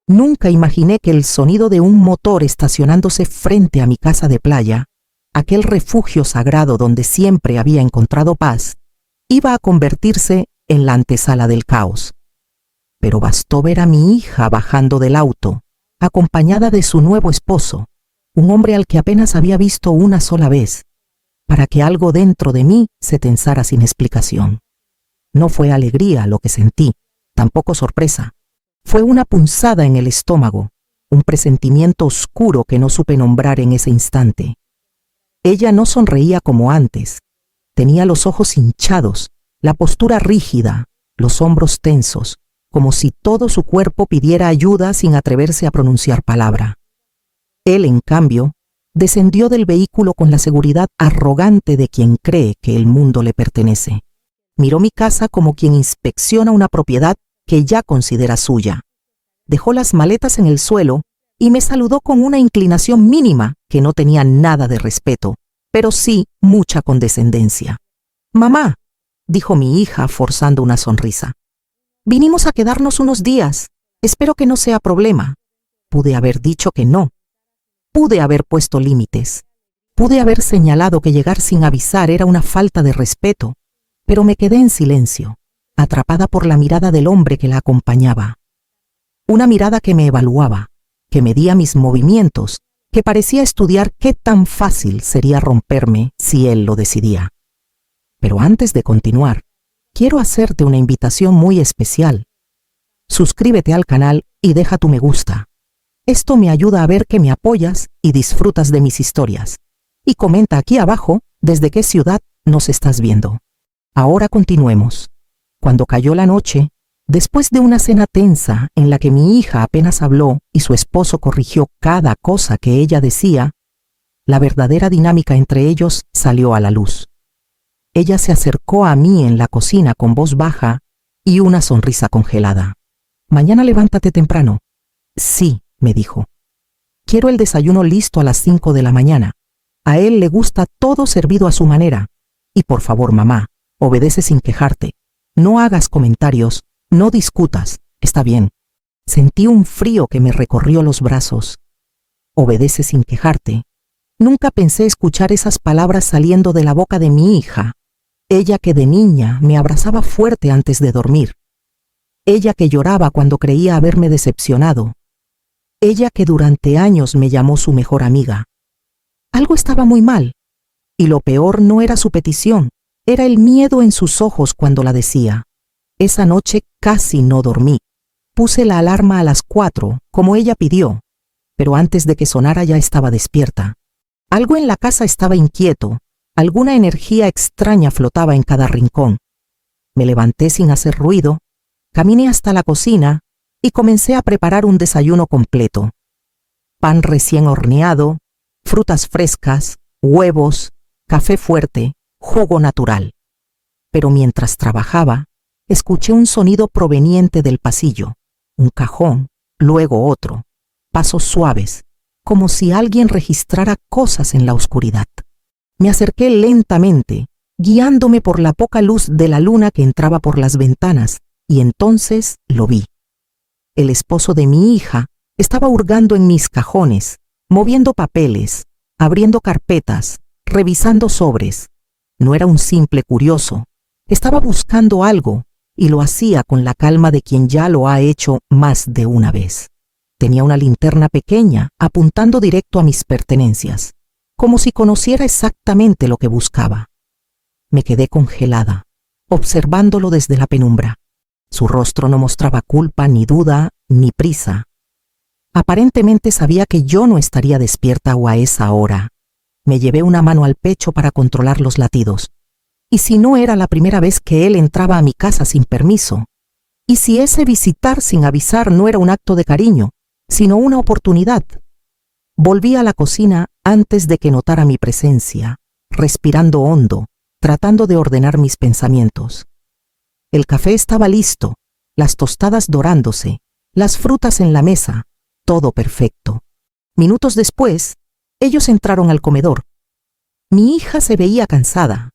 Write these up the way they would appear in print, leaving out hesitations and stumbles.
Nunca imaginé que el sonido de un motor estacionándose frente a mi casa de playa, aquel refugio sagrado donde siempre había encontrado paz, iba a convertirse en la antesala del caos. Pero bastó ver a mi hija bajando del auto, acompañada de su nuevo esposo, un hombre al que apenas había visto una sola vez, para que algo dentro de mí se tensara sin explicación. No fue alegría lo que sentí, tampoco sorpresa. Fue una punzada en el estómago, un presentimiento oscuro que no supe nombrar en ese instante. Ella no sonreía como antes. Tenía los ojos hinchados, la postura rígida, los hombros tensos, como si todo su cuerpo pidiera ayuda sin atreverse a pronunciar palabra. Él, en cambio, descendió del vehículo con la seguridad arrogante de quien cree que el mundo le pertenece. Miró mi casa como quien inspecciona una propiedad que ya considera suya. Dejó las maletas en el suelo y me saludó con una inclinación mínima que no tenía nada de respeto, pero sí mucha condescendencia. «Mamá», dijo mi hija forzando una sonrisa, «vinimos a quedarnos unos días. Espero que no sea problema». Pude haber dicho que no. Pude haber puesto límites. Pude haber señalado que llegar sin avisar era una falta de respeto, pero me quedé en silencio, atrapada por la mirada del hombre que la acompañaba. Una mirada que me evaluaba, que medía mis movimientos, que parecía estudiar qué tan fácil sería romperme si él lo decidía. Pero antes de continuar, quiero hacerte una invitación muy especial. Suscríbete al canal y deja tu me gusta. Esto me ayuda a ver que me apoyas y disfrutas de mis historias. Y comenta aquí abajo desde qué ciudad nos estás viendo. Ahora continuemos. Cuando cayó la noche, después de una cena tensa en la que mi hija apenas habló y su esposo corrigió cada cosa que ella decía, la verdadera dinámica entre ellos salió a la luz. Ella se acercó a mí en la cocina con voz baja y una sonrisa congelada. «Mañana levántate temprano». «Sí», me dijo. «Quiero el desayuno listo a las 5 de la mañana. A él le gusta todo servido a su manera. Y por favor, mamá, obedece sin quejarte. No hagas comentarios, no discutas, está bien». Sentí un frío que me recorrió los brazos. «Obedece sin quejarte». Nunca pensé escuchar esas palabras saliendo de la boca de mi hija. Ella que de niña me abrazaba fuerte antes de dormir. Ella que lloraba cuando creía haberme decepcionado. Ella que durante años me llamó su mejor amiga. Algo estaba muy mal. Y lo peor no era su petición, era el miedo en sus ojos cuando la decía. Esa noche casi no dormí. Puse la alarma a las 4, como ella pidió, pero antes de que sonara ya estaba despierta. Algo en la casa estaba inquieto, alguna energía extraña flotaba en cada rincón. Me levanté sin hacer ruido, caminé hasta la cocina y comencé a preparar un desayuno completo. Pan recién horneado, frutas frescas, huevos, café fuerte, jugo natural. Pero mientras trabajaba, escuché un sonido proveniente del pasillo, un cajón, luego otro, pasos suaves, como si alguien registrara cosas en la oscuridad. Me acerqué lentamente, guiándome por la poca luz de la luna que entraba por las ventanas, y entonces lo vi. El esposo de mi hija estaba hurgando en mis cajones, moviendo papeles, abriendo carpetas, revisando sobres. No era un simple curioso, estaba buscando algo, y lo hacía con la calma de quien ya lo ha hecho más de una vez. Tenía una linterna pequeña apuntando directo a mis pertenencias, como si conociera exactamente lo que buscaba. Me quedé congelada, observándolo desde la penumbra. Su rostro no mostraba culpa, ni duda, ni prisa. Aparentemente sabía que yo no estaría despierta o a esa hora. Me llevé una mano al pecho para controlar los latidos. ¿Y si no era la primera vez que él entraba a mi casa sin permiso? ¿Y si ese visitar sin avisar no era un acto de cariño, sino una oportunidad? Volví a la cocina antes de que notara mi presencia, respirando hondo, tratando de ordenar mis pensamientos. El café estaba listo, las tostadas dorándose, las frutas en la mesa, todo perfecto. Minutos después, ellos entraron al comedor. Mi hija se veía cansada.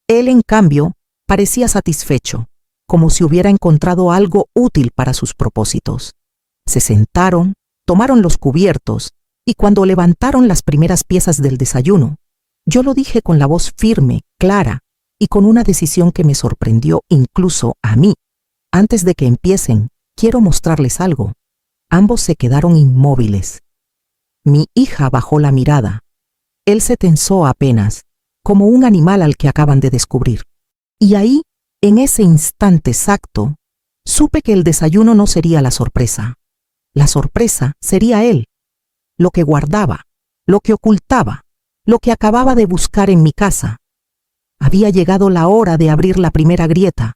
Él, en cambio, parecía satisfecho, como si hubiera encontrado algo útil para sus propósitos. Se sentaron, tomaron los cubiertos, y cuando levantaron las primeras piezas del desayuno, yo lo dije con la voz firme, clara, y con una decisión que me sorprendió incluso a mí. Antes de que empiecen, quiero mostrarles algo. Ambos se quedaron inmóviles. Mi hija bajó la mirada. Él se tensó apenas, como un animal al que acaban de descubrir. Y ahí, en ese instante exacto, supe que el desayuno no sería la sorpresa. La sorpresa sería él, lo que guardaba, lo que ocultaba, lo que acababa de buscar en mi casa. Había llegado la hora de abrir la primera grieta,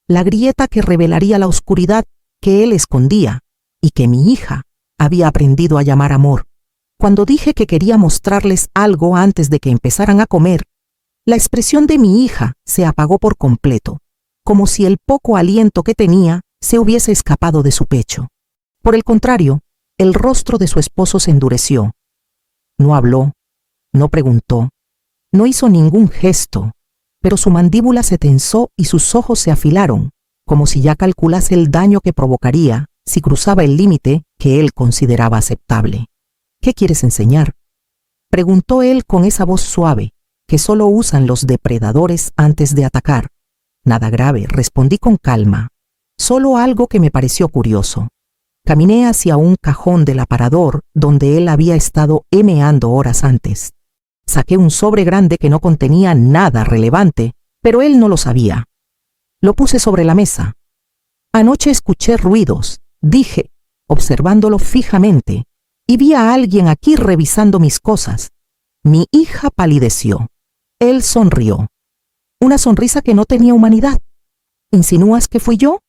la grieta que revelaría la oscuridad que él escondía y que mi hija había aprendido a llamar amor. Cuando dije que quería mostrarles algo antes de que empezaran a comer, la expresión de mi hija se apagó por completo, como si el poco aliento que tenía se hubiese escapado de su pecho. Por el contrario, el rostro de su esposo se endureció. No habló, no preguntó, no hizo ningún gesto, pero su mandíbula se tensó y sus ojos se afilaron, como si ya calculase el daño que provocaría si cruzaba el límite que él consideraba aceptable. ¿Qué quieres enseñar?, preguntó él con esa voz suave que solo usan los depredadores antes de atacar. Nada grave, respondí con calma, solo algo que me pareció curioso. Caminé hacia un cajón del aparador donde él había estado emeando horas antes. Saqué un sobre grande que no contenía nada relevante, pero él no lo sabía. Lo puse sobre la mesa. Anoche escuché ruidos, dije, observándolo fijamente, y vi a alguien aquí revisando mis cosas. Mi hija palideció. Él sonrió. Una sonrisa que no tenía humanidad. ¿Insinúas que fui yo?,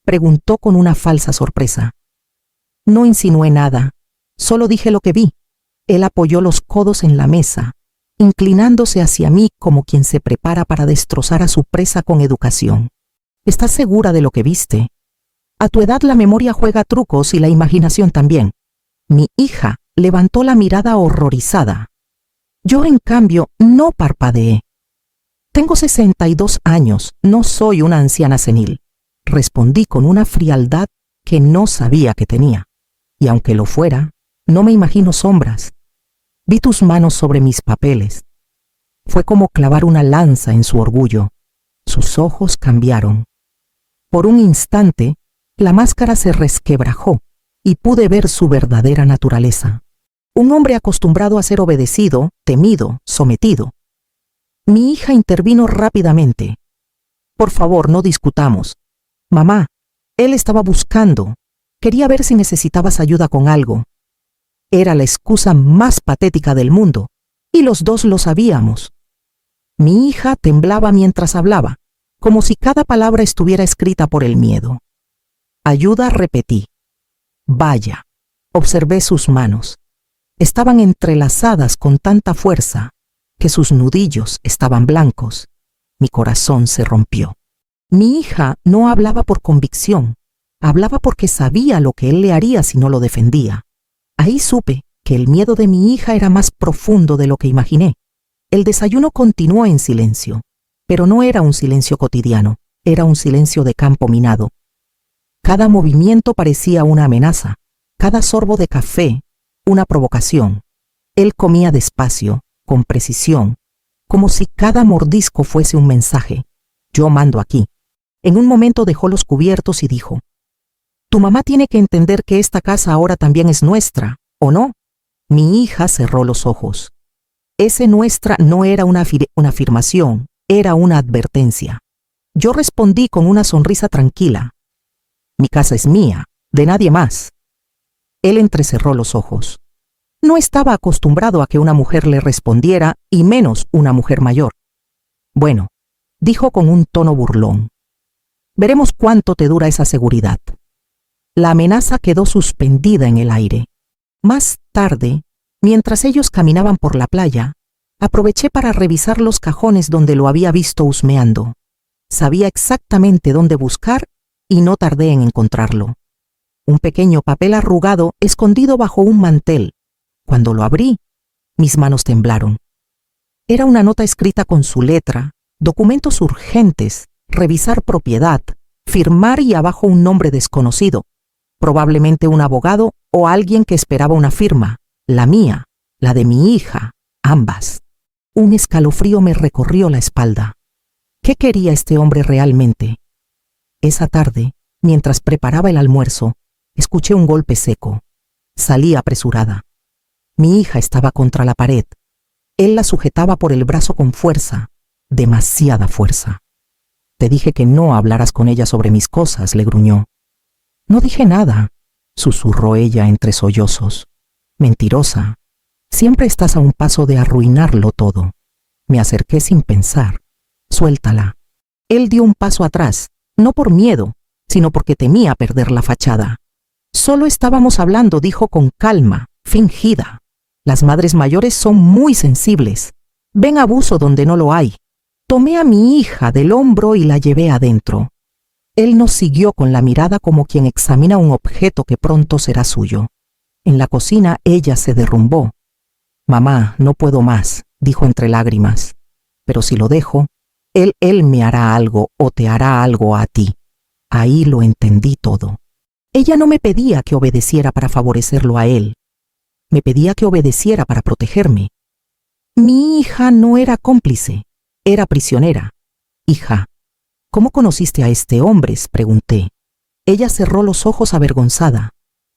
preguntó con una falsa sorpresa. No insinué nada, solo dije lo que vi. Él apoyó los codos en la mesa, inclinándose hacia mí como quien se prepara para destrozar a su presa con educación. ¿Estás segura de lo que viste? A tu edad la memoria juega trucos y la imaginación también. Mi hija levantó la mirada horrorizada. Yo, en cambio, no parpadeé. Tengo 62 años, no soy una anciana senil, respondí con una frialdad que no sabía que tenía. Y aunque lo fuera, no me imagino sombras. Vi tus manos sobre mis papeles. Fue como clavar una lanza en su orgullo. Sus ojos cambiaron. Por un instante, la máscara se resquebrajó y pude ver su verdadera naturaleza. Un hombre acostumbrado a ser obedecido, temido, sometido. Mi hija intervino rápidamente. Por favor, no discutamos. Mamá, él estaba buscando. Quería ver si necesitabas ayuda con algo. Era la excusa más patética del mundo, y los dos lo sabíamos. Mi hija temblaba mientras hablaba, como si cada palabra estuviera escrita por el miedo. Ayuda, repetí. Vaya, observé sus manos. Estaban entrelazadas con tanta fuerza que sus nudillos estaban blancos. Mi corazón se rompió. Mi hija no hablaba por convicción, hablaba porque sabía lo que él le haría si no lo defendía. Ahí supe que el miedo de mi hija era más profundo de lo que imaginé. El desayuno continuó en silencio, pero no era un silencio cotidiano, era un silencio de campo minado. Cada movimiento parecía una amenaza, cada sorbo de café una provocación. Él comía despacio, con precisión, como si cada mordisco fuese un mensaje. Yo mando aquí. En un momento dejó los cubiertos y dijo: Tu mamá tiene que entender que esta casa ahora también es nuestra, ¿o no? Mi hija cerró los ojos. Ese nuestra no era una afirmación, era una advertencia. Yo respondí con una sonrisa tranquila: Mi casa es mía, de nadie más. Él entrecerró los ojos. No estaba acostumbrado a que una mujer le respondiera, y menos una mujer mayor. Bueno, dijo con un tono burlón. Veremos cuánto te dura esa seguridad. La amenaza quedó suspendida en el aire. Más tarde, mientras ellos caminaban por la playa, aproveché para revisar los cajones donde lo había visto husmeando. Sabía exactamente dónde buscar y no tardé en encontrarlo. Un pequeño papel arrugado escondido bajo un mantel. Cuando lo abrí, mis manos temblaron. Era una nota escrita con su letra, documentos urgentes, revisar propiedad, firmar y abajo un nombre desconocido. probablemente un abogado o alguien que esperaba una firma, la mía, la de mi hija, ambas. Un escalofrío me recorrió la espalda. ¿Qué quería este hombre realmente? Esa tarde, mientras preparaba el almuerzo, escuché un golpe seco. Salí apresurada. Mi hija estaba contra la pared. Él la sujetaba por el brazo con fuerza, demasiada fuerza. Te dije que no hablaras con ella sobre mis cosas, le gruñó. No dije nada, susurró ella entre sollozos. Mentirosa. Siempre estás a un paso de arruinarlo todo. Me acerqué sin pensar. Suéltala. Él dio un paso atrás, no por miedo, sino porque temía perder la fachada. Solo estábamos hablando, dijo con calma, fingida. Las madres mayores son muy sensibles. Ven abuso donde no lo hay. Tomé a mi hija del hombro y la llevé adentro. Él nos siguió con la mirada como quien examina un objeto que pronto será suyo. En la cocina ella se derrumbó. Mamá, no puedo más, dijo entre lágrimas. Pero si lo dejo, él me hará algo o te hará algo a ti. Ahí lo entendí todo. Ella no me pedía que obedeciera para favorecerlo a él. Me pedía que obedeciera para protegerme. Mi hija no era cómplice, era prisionera. Hija, ¿cómo conociste a este hombre?, pregunté. Ella cerró los ojos avergonzada.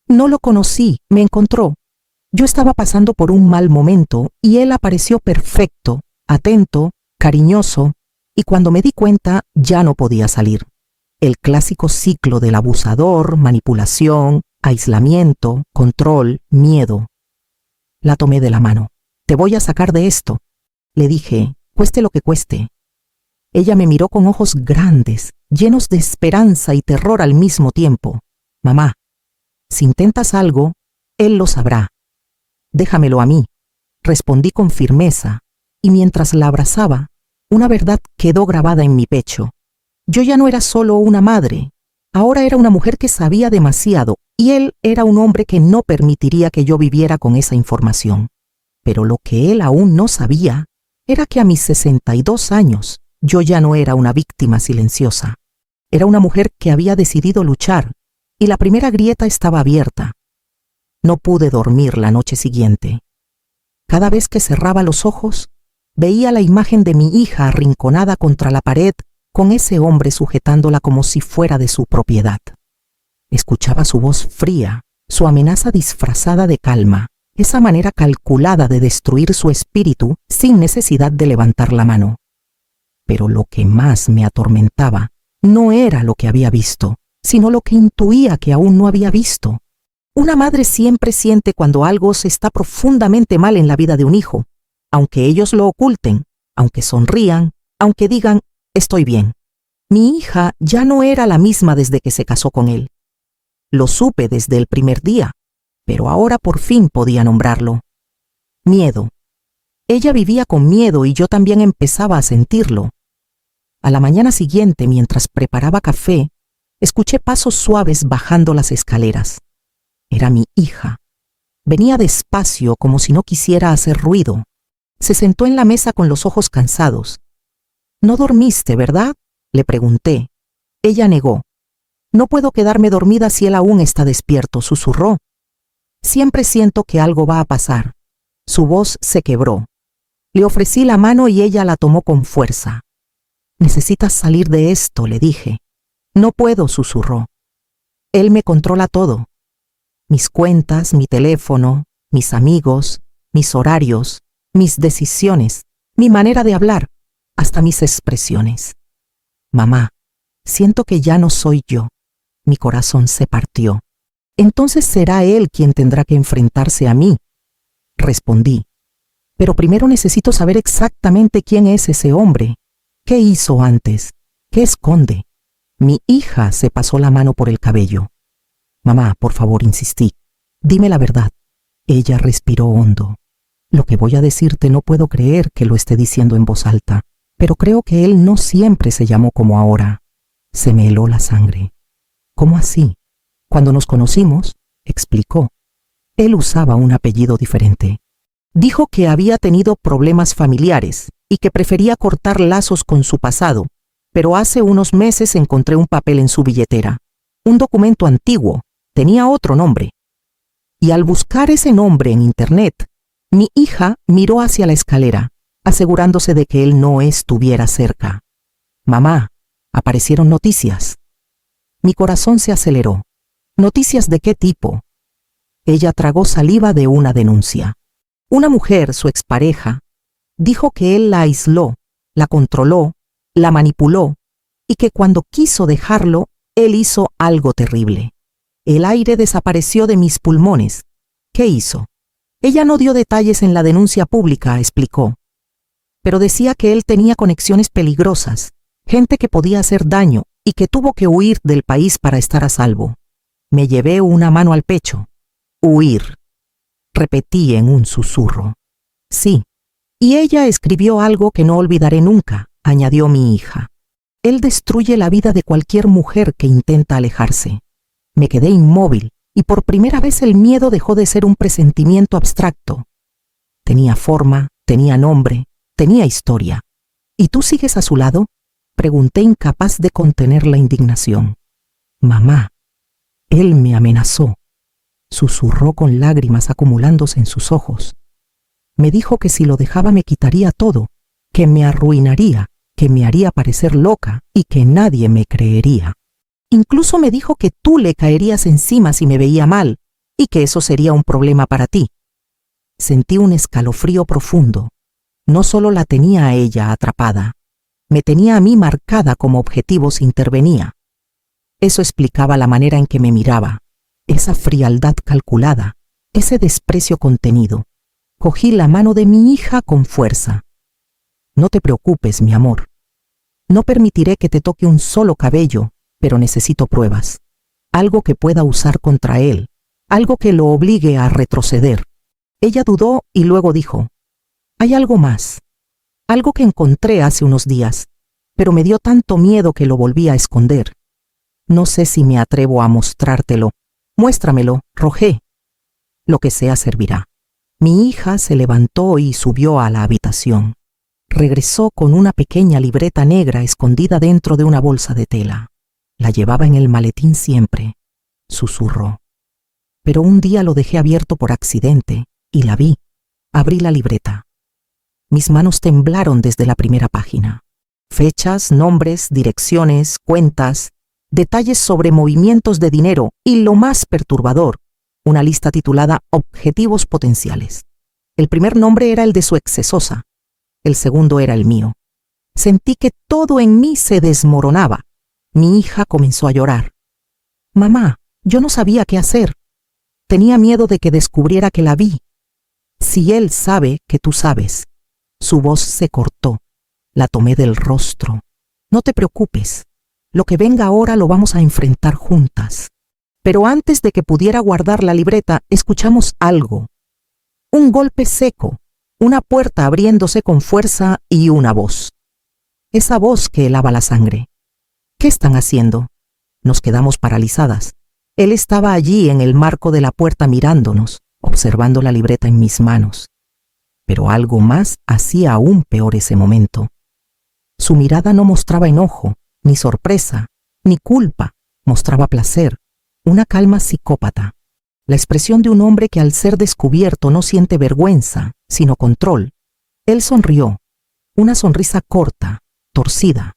No lo conocí, me encontró. Yo estaba pasando por un mal momento y él apareció perfecto, atento, cariñoso, y cuando me di cuenta ya no podía salir. El clásico ciclo del abusador, manipulación, aislamiento, control, miedo. La tomé de la mano. Te voy a sacar de esto, le dije, cueste lo que cueste. Ella me miró con ojos grandes, llenos de esperanza y terror al mismo tiempo. Mamá, si intentas algo, él lo sabrá. Déjamelo a mí, respondí con firmeza, y mientras la abrazaba, una verdad quedó grabada en mi pecho. Yo ya no era solo una madre, ahora era una mujer que sabía demasiado, y él era un hombre que no permitiría que yo viviera con esa información. Pero lo que él aún no sabía era que a mis 62 años yo ya no era una víctima silenciosa. Era una mujer que había decidido luchar, y la primera grieta estaba abierta. No pude dormir la noche siguiente. Cada vez que cerraba los ojos, veía la imagen de mi hija arrinconada contra la pared, con ese hombre sujetándola como si fuera de su propiedad. Escuchaba su voz fría, su amenaza disfrazada de calma, esa manera calculada de destruir su espíritu sin necesidad de levantar la mano. Pero lo que más me atormentaba no era lo que había visto, sino lo que intuía que aún no había visto. Una madre siempre siente cuando algo se está profundamente mal en la vida de un hijo, aunque ellos lo oculten, aunque sonrían, aunque digan, estoy bien. Mi hija ya no era la misma desde que se casó con él. Lo supe desde el primer día, pero ahora por fin podía nombrarlo. Miedo. Ella vivía con miedo y yo también empezaba a sentirlo. A la mañana siguiente, mientras preparaba café, escuché pasos suaves bajando las escaleras. Era mi hija. Venía despacio como si no quisiera hacer ruido. Se sentó en la mesa con los ojos cansados. «¿No dormiste, verdad?», le pregunté. Ella negó. «No puedo quedarme dormida si él aún está despierto», susurró. «Siempre siento que algo va a pasar». Su voz se quebró. Le ofrecí la mano y ella la tomó con fuerza. «Necesitas salir de esto», le dije. «No puedo», susurró. Él me controla todo. Mis cuentas, mi teléfono, mis amigos, mis horarios, mis decisiones, mi manera de hablar, hasta mis expresiones. Mamá, siento que ya no soy yo. Mi corazón se partió. Entonces será él quien tendrá que enfrentarse a mí. Respondí. Pero primero necesito saber exactamente quién es ese hombre. ¿Qué hizo antes? ¿Qué esconde? Mi hija se pasó la mano por el cabello. Mamá, por favor, insistí. Dime la verdad. Ella respiró hondo. Lo que voy a decirte no puedo creer que lo esté diciendo en voz alta, pero creo que él no siempre se llamó como ahora. Se me heló la sangre. ¿Cómo así? Cuando nos conocimos, explicó, él usaba un apellido diferente. Dijo que había tenido problemas familiares y que prefería cortar lazos con su pasado, pero hace unos meses encontré un papel en su billetera, un documento antiguo, Tenía otro nombre. Y al buscar ese nombre en internet, mi hija miró hacia la escalera, asegurándose de que él no estuviera cerca. Mamá, aparecieron noticias. Mi corazón se aceleró. ¿Noticias de qué tipo? Ella tragó saliva de una denuncia. Una mujer, su expareja, dijo que él la aisló, la controló, la manipuló y que cuando quiso dejarlo, él hizo algo terrible. El aire desapareció de mis pulmones. ¿Qué hizo? Ella no dio detalles en la denuncia pública, explicó. Pero decía que él tenía conexiones peligrosas, gente que podía hacer daño y que tuvo que huir del país para estar a salvo. Me llevé una mano al pecho. Huir. Repetí en un susurro. Sí. Y ella escribió algo que no olvidaré nunca, añadió mi hija. Él destruye la vida de cualquier mujer que intenta alejarse. Me quedé inmóvil y por primera vez el miedo dejó de ser un presentimiento abstracto. Tenía forma, tenía nombre, tenía historia. ¿Y tú sigues a su lado? Pregunté, incapaz de contener la indignación. Mamá, él me amenazó. Susurró con lágrimas acumulándose en sus ojos. Me dijo que si lo dejaba me quitaría todo, que me arruinaría, que me haría parecer loca y que nadie me creería. Incluso me dijo que tú le caerías encima si me veía mal y que eso sería un problema para ti. Sentí un escalofrío profundo. No solo la tenía a ella atrapada, me tenía a mí marcada como objetivo si intervenía. Eso explicaba la manera en que me miraba, esa frialdad calculada, ese desprecio contenido. Cogí la mano de mi hija con fuerza. No te preocupes, mi amor. No permitiré que te toque un solo cabello, pero necesito pruebas. Algo que pueda usar contra él, algo que lo obligue a retroceder. Ella dudó y luego dijo, hay algo más, algo que encontré hace unos días, pero me dio tanto miedo que lo volví a esconder. No sé si me atrevo a mostrártelo. Muéstramelo, rogé. Lo que sea servirá. Mi hija se levantó y subió a la habitación. Regresó con una pequeña libreta negra escondida dentro de una bolsa de tela. La llevaba en el maletín siempre, susurró. Pero un día lo dejé abierto por accidente y la vi. Abrí la libreta. Mis manos temblaron desde la primera página. Fechas, nombres, direcciones, cuentas, detalles sobre movimientos de dinero y, lo más perturbador, una lista titulada Objetivos Potenciales. El primer nombre era el de su excesosa. El segundo era el mío. Sentí que todo en mí se desmoronaba. Mi hija comenzó a llorar. Mamá, yo no sabía qué hacer. Tenía miedo de que descubriera que la vi. Si él sabe que tú sabes. Su voz se cortó. La tomé del rostro. No te preocupes. Lo que venga ahora lo vamos a enfrentar juntas. Pero antes de que pudiera guardar la libreta, escuchamos algo. Un golpe seco, una puerta abriéndose con fuerza y una voz. Esa voz que helaba la sangre. ¿Qué están haciendo? Nos quedamos paralizadas. Él estaba allí en el marco de la puerta mirándonos, observando la libreta en mis manos. Pero algo más hacía aún peor ese momento. Su mirada no mostraba enojo, ni sorpresa, ni culpa, mostraba placer, una calma psicópata. La expresión de un hombre que al ser descubierto no siente vergüenza, sino control. Él sonrió, una sonrisa corta, torcida.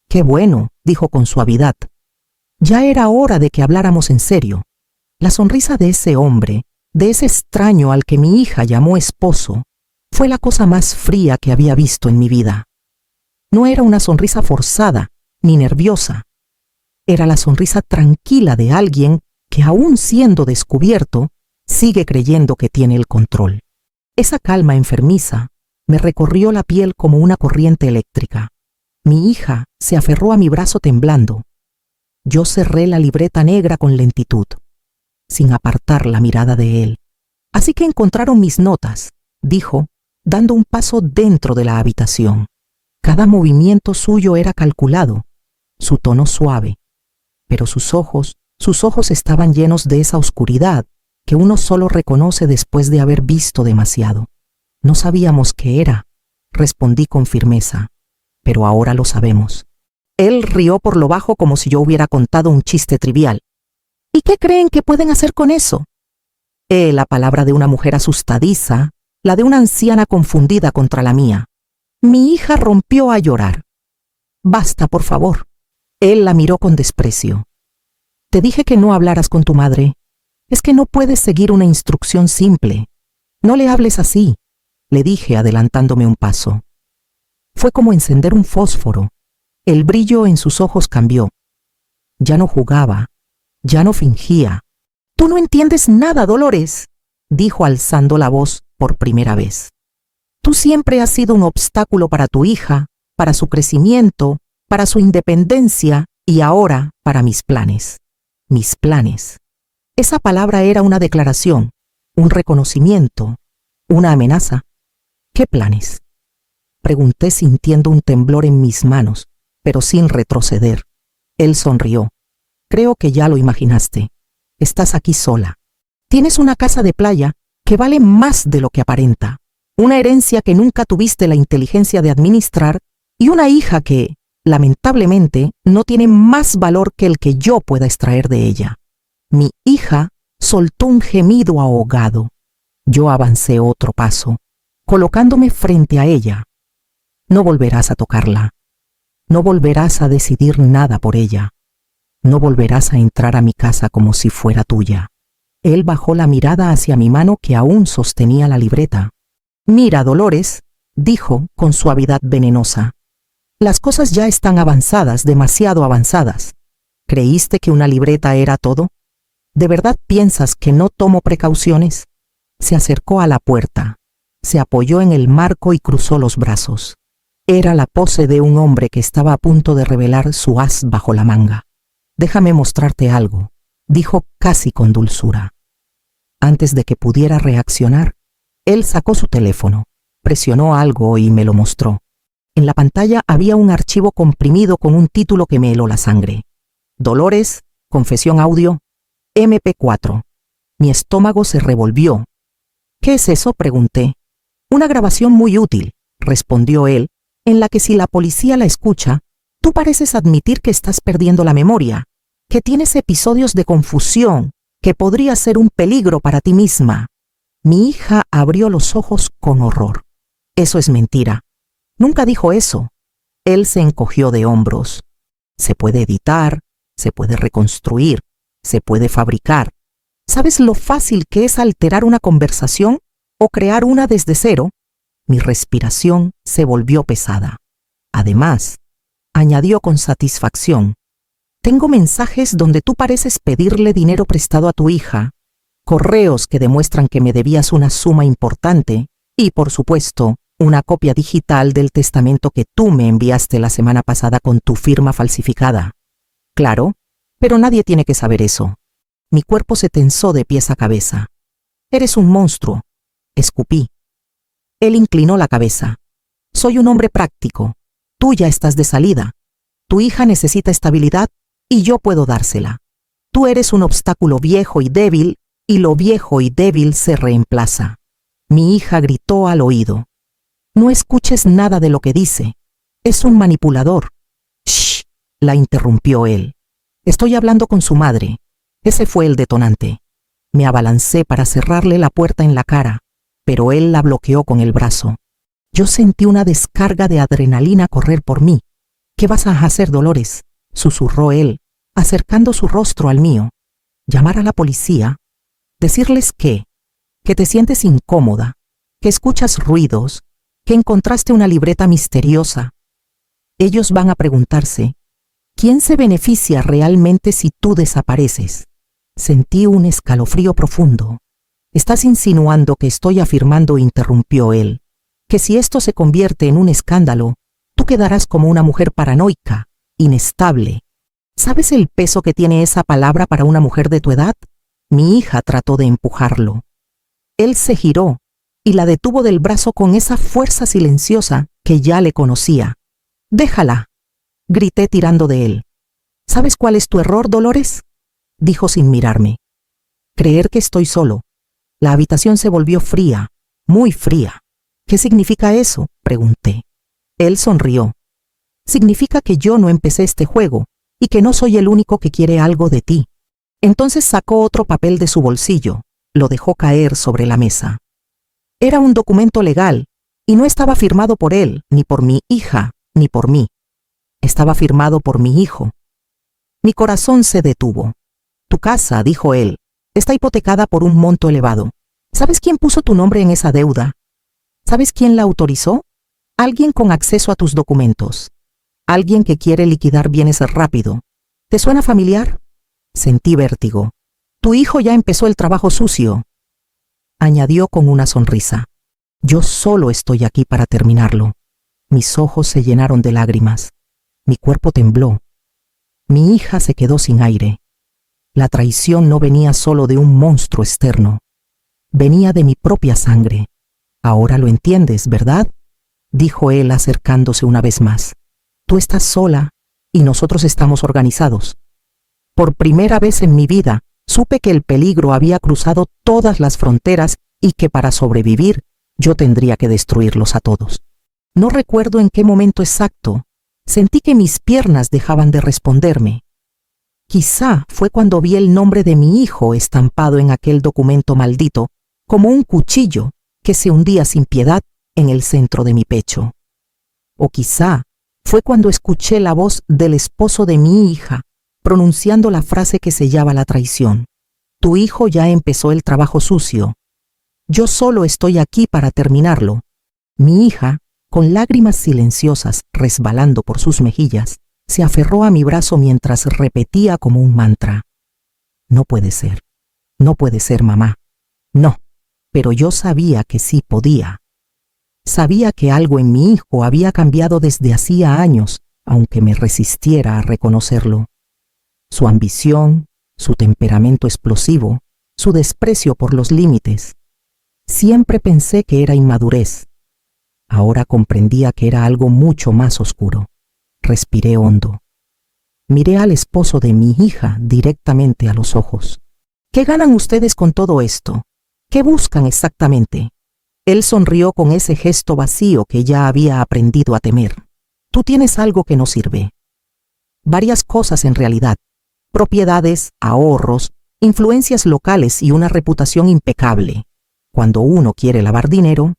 «Qué bueno», dijo con suavidad. Ya era hora de que habláramos en serio. La sonrisa de ese hombre, de ese extraño al que mi hija llamó esposo, fue la cosa más fría que había visto en mi vida. No era una sonrisa forzada, ni nerviosa. Era la sonrisa tranquila de alguien que, aún siendo descubierto, sigue creyendo que tiene el control. Esa calma enfermiza me recorrió la piel como una corriente eléctrica. Mi hija se aferró a mi brazo temblando. Yo cerré la libreta negra con lentitud, sin apartar la mirada de él. Así que encontraron mis notas, dijo, dando un paso dentro de la habitación. Cada movimiento suyo era calculado, su tono suave, pero sus ojos estaban llenos de esa oscuridad que uno solo reconoce después de haber visto demasiado. No sabíamos qué era, respondí con firmeza, pero ahora lo sabemos. Él rió por lo bajo como si yo hubiera contado un chiste trivial. ¿Y qué creen que pueden hacer con eso? La palabra de una mujer asustadiza, la de una anciana confundida contra la mía. Mi hija rompió a llorar. Basta, por favor. Él la miró con desprecio. Te dije que no hablaras con tu madre. Es que no puedes seguir una instrucción simple. No le hables así, le dije adelantándome un paso. Fue como encender un fósforo. El brillo en sus ojos cambió. Ya no jugaba, ya no fingía. Tú no entiendes nada, Dolores, dijo alzando la voz por primera vez. Tú siempre has sido un obstáculo para tu hija, para su crecimiento, para su independencia y ahora para mis planes. Mis planes. Esa palabra era una declaración, un reconocimiento, una amenaza. ¿Qué planes? Pregunté sintiendo un temblor en mis manos, pero sin retroceder. Él sonrió. Creo que ya lo imaginaste. Estás aquí sola. Tienes una casa de playa que vale más de lo que aparenta, una herencia que nunca tuviste la inteligencia de administrar y una hija que, lamentablemente, no tiene más valor que el que yo pueda extraer de ella. Mi hija soltó un gemido ahogado. Yo avancé otro paso, colocándome frente a ella. No volverás a tocarla. No volverás a decidir nada por ella. No volverás a entrar a mi casa como si fuera tuya. Él bajó la mirada hacia mi mano que aún sostenía la libreta. Mira, Dolores, dijo con suavidad venenosa. Las cosas ya están avanzadas, demasiado avanzadas. ¿Creíste que una libreta era todo? ¿De verdad piensas que no tomo precauciones? Se acercó a la puerta, se apoyó en el marco y cruzó los brazos. Era la pose de un hombre que estaba a punto de revelar su as bajo la manga. Déjame mostrarte algo, dijo casi con dulzura. Antes de que pudiera reaccionar, él sacó su teléfono, presionó algo y me lo mostró. En la pantalla había un archivo comprimido con un título que me heló la sangre. Dolores, confesión audio, MP4. Mi estómago se revolvió. ¿Qué es eso?, pregunté. Una grabación muy útil, respondió él, en la que si la policía la escucha, tú pareces admitir que estás perdiendo la memoria, que tienes episodios de confusión, que podría ser un peligro para ti misma. Mi hija abrió los ojos con horror. Eso es mentira. Nunca dijo eso. Él se encogió de hombros. Se puede editar, se puede reconstruir, se puede fabricar. ¿Sabes lo fácil que es alterar una conversación o crear una desde cero? Mi respiración se volvió pesada. Además, añadió con satisfacción, tengo mensajes donde tú pareces pedirle dinero prestado a tu hija, correos que demuestran que me debías una suma importante y, por supuesto, una copia digital del testamento que tú me enviaste la semana pasada con tu firma falsificada. Claro, pero nadie tiene que saber eso. Mi cuerpo se tensó de pies a cabeza. Eres un monstruo, escupí. Él inclinó la cabeza. Soy un hombre práctico. Tú ya estás de salida. Tu hija necesita estabilidad y yo puedo dársela. Tú eres un obstáculo viejo y débil, y lo viejo y débil se reemplaza. Mi hija gritó al oído. No escuches nada de lo que dice. Es un manipulador. Shh, la interrumpió él. Estoy hablando con su madre. Ese fue el detonante. Me abalancé para cerrarle la puerta en la cara, pero él la bloqueó con el brazo. Yo sentí una descarga de adrenalina correr por mí. ¿Qué vas a hacer, Dolores?, susurró él, acercando su rostro al mío. ¿Llamar a la policía? ¿Decirles qué? Que te sientes incómoda, que escuchas ruidos, que encontraste una libreta misteriosa. Ellos van a preguntarse, ¿quién se beneficia realmente si tú desapareces? Sentí un escalofrío profundo. Estás insinuando que estoy afirmando, interrumpió él, que si esto se convierte en un escándalo, tú quedarás como una mujer paranoica, inestable. ¿Sabes el peso que tiene esa palabra para una mujer de tu edad? Mi hija trató de empujarlo. Él se giró y la detuvo del brazo con esa fuerza silenciosa que ya le conocía. Déjala, grité tirando de él. ¿Sabes cuál es tu error, Dolores?, dijo sin mirarme. Creer que estoy solo. La habitación se volvió fría, muy fría. ¿Qué significa eso?, pregunté. Él sonrió. Significa que yo no empecé este juego y que no soy el único que quiere algo de ti. Entonces sacó otro papel de su bolsillo, lo dejó caer sobre la mesa. Era un documento legal y no estaba firmado por él, ni por mi hija, ni por mí. Estaba firmado por mi hijo. Mi corazón se detuvo. Tu casa, dijo él, está hipotecada por un monto elevado. ¿Sabes quién puso tu nombre en esa deuda? ¿Sabes quién la autorizó? Alguien con acceso a tus documentos. Alguien que quiere liquidar bienes rápido. ¿Te suena familiar? Sentí vértigo. Tu hijo ya empezó el trabajo sucio, añadió con una sonrisa. Yo solo estoy aquí para terminarlo. Mis ojos se llenaron de lágrimas. Mi cuerpo tembló. Mi hija se quedó sin aire. La traición no venía solo de un monstruo externo. Venía de mi propia sangre. Ahora lo entiendes, ¿verdad? Dijo él acercándose una vez más. Tú estás sola y nosotros estamos organizados. Por primera vez en mi vida, supe que el peligro había cruzado todas las fronteras y que para sobrevivir yo tendría que destruirlos a todos. No recuerdo en qué momento exacto. Sentí que mis piernas dejaban de responderme. Quizá fue cuando vi el nombre de mi hijo estampado en aquel documento maldito, como un cuchillo que se hundía sin piedad en el centro de mi pecho. O quizá fue cuando escuché la voz del esposo de mi hija, pronunciando la frase que sellaba la traición. Tu hijo ya empezó el trabajo sucio. Yo solo estoy aquí para terminarlo. Mi hija, con lágrimas silenciosas resbalando por sus mejillas, se aferró a mi brazo mientras repetía como un mantra. No puede ser. No puede ser, mamá. No. Pero yo sabía que sí podía. Sabía que algo en mi hijo había cambiado desde hacía años, aunque me resistiera a reconocerlo. Su ambición, su temperamento explosivo, su desprecio por los límites. Siempre pensé que era inmadurez. Ahora comprendía que era algo mucho más oscuro. Respiré hondo. Miré al esposo de mi hija directamente a los ojos. ¿Qué ganan ustedes con todo esto? ¿Qué buscan exactamente? Él sonrió con ese gesto vacío que ya había aprendido a temer. Tú tienes algo que no sirve. Varias cosas en realidad. Propiedades, ahorros, influencias locales y una reputación impecable. Cuando uno quiere lavar dinero,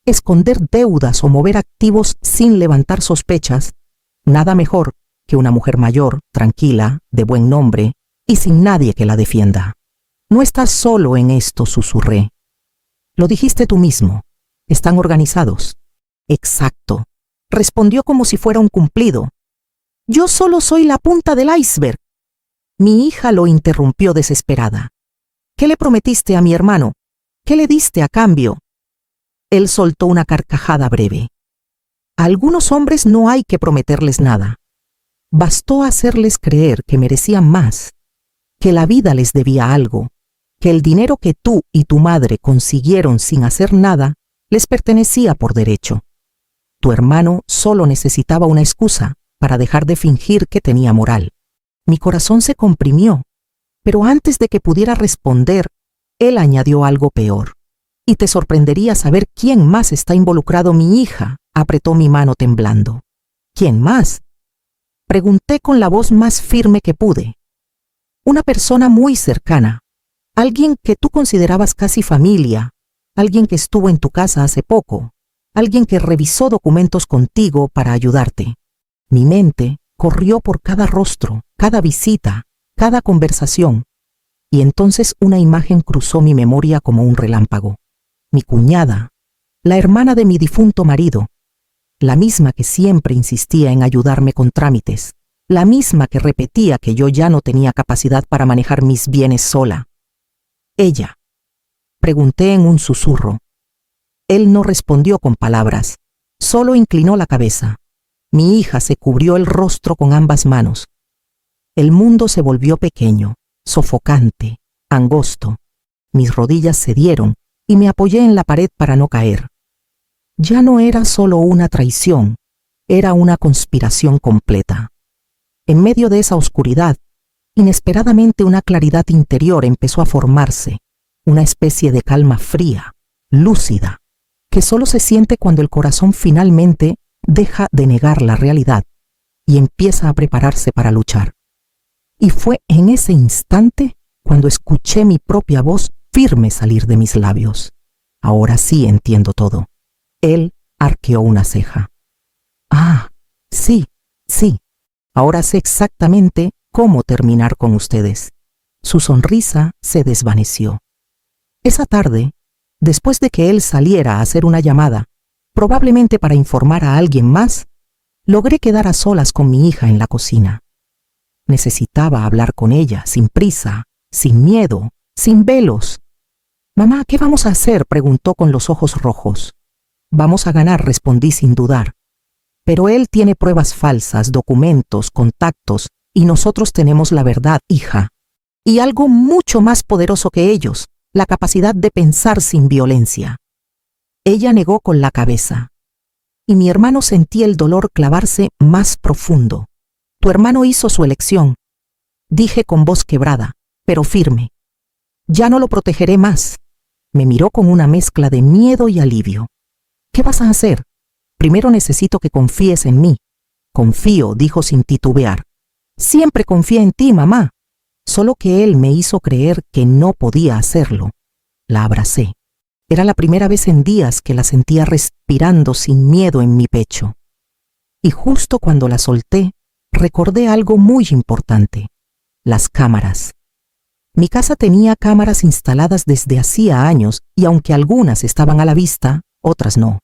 esconder deudas o mover activos sin levantar sospechas, nada mejor que una mujer mayor, tranquila, de buen nombre y sin nadie que la defienda. No estás solo en esto, susurré. Lo dijiste tú mismo. Están organizados. Exacto. Respondió como si fuera un cumplido. Yo solo soy la punta del iceberg. Mi hija lo interrumpió desesperada. ¿Qué le prometiste a mi hermano? ¿Qué le diste a cambio? Él soltó una carcajada breve. A algunos hombres no hay que prometerles nada. Bastó hacerles creer que merecían más, que la vida les debía algo, que el dinero que tú y tu madre consiguieron sin hacer nada les pertenecía por derecho. Tu hermano solo necesitaba una excusa para dejar de fingir que tenía moral. Mi corazón se comprimió, pero antes de que pudiera responder, él añadió algo peor. Y te sorprendería saber quién más está involucrado. Mi hija apretó mi mano temblando. ¿Quién más? Pregunté con la voz más firme que pude. Una persona muy cercana. Alguien que tú considerabas casi familia. Alguien que estuvo en tu casa hace poco. Alguien que revisó documentos contigo para ayudarte. Mi mente corrió por cada rostro, cada visita, cada conversación. Y entonces una imagen cruzó mi memoria como un relámpago. Mi cuñada, la hermana de mi difunto marido, la misma que siempre insistía en ayudarme con trámites, la misma que repetía que yo ya no tenía capacidad para manejar mis bienes sola. Ella. Pregunté en un susurro. Él no respondió con palabras, solo inclinó la cabeza. Mi hija se cubrió el rostro con ambas manos. El mundo se volvió pequeño, sofocante, angosto. Mis rodillas cedieron y me apoyé en la pared para no caer. Ya no era solo una traición, era una conspiración completa. En medio de esa oscuridad, inesperadamente una claridad interior empezó a formarse, una especie de calma fría, lúcida, que solo se siente cuando el corazón finalmente deja de negar la realidad y empieza a prepararse para luchar. Y fue en ese instante cuando escuché mi propia voz firme salir de mis labios. Ahora sí entiendo todo. Él arqueó una ceja. Ah, sí, sí. Ahora sé exactamente cómo terminar con ustedes. Su sonrisa se desvaneció. Esa tarde, después de que él saliera a hacer una llamada, probablemente para informar a alguien más, logré quedar a solas con mi hija en la cocina. Necesitaba hablar con ella, sin prisa, sin miedo, sin velos. «Mamá, ¿qué vamos a hacer?», preguntó con los ojos rojos. «Vamos a ganar», respondí sin dudar. «Pero él tiene pruebas falsas, documentos, contactos, y nosotros tenemos la verdad, hija. Y algo mucho más poderoso que ellos, la capacidad de pensar sin violencia». Ella negó con la cabeza. Y mi hermano sentía el dolor clavarse más profundo. «Tu hermano hizo su elección», dije con voz quebrada, pero firme. «Ya no lo protegeré más». Me miró con una mezcla de miedo y alivio. «¿Qué vas a hacer? Primero necesito que confíes en mí». «Confío», dijo sin titubear. «Siempre confié en ti, mamá». Solo que él me hizo creer que no podía hacerlo. La abracé. Era la primera vez en días que la sentía respirando sin miedo en mi pecho. Y justo cuando la solté, recordé algo muy importante: las cámaras. Mi casa tenía cámaras instaladas desde hacía años y aunque algunas estaban a la vista, otras no.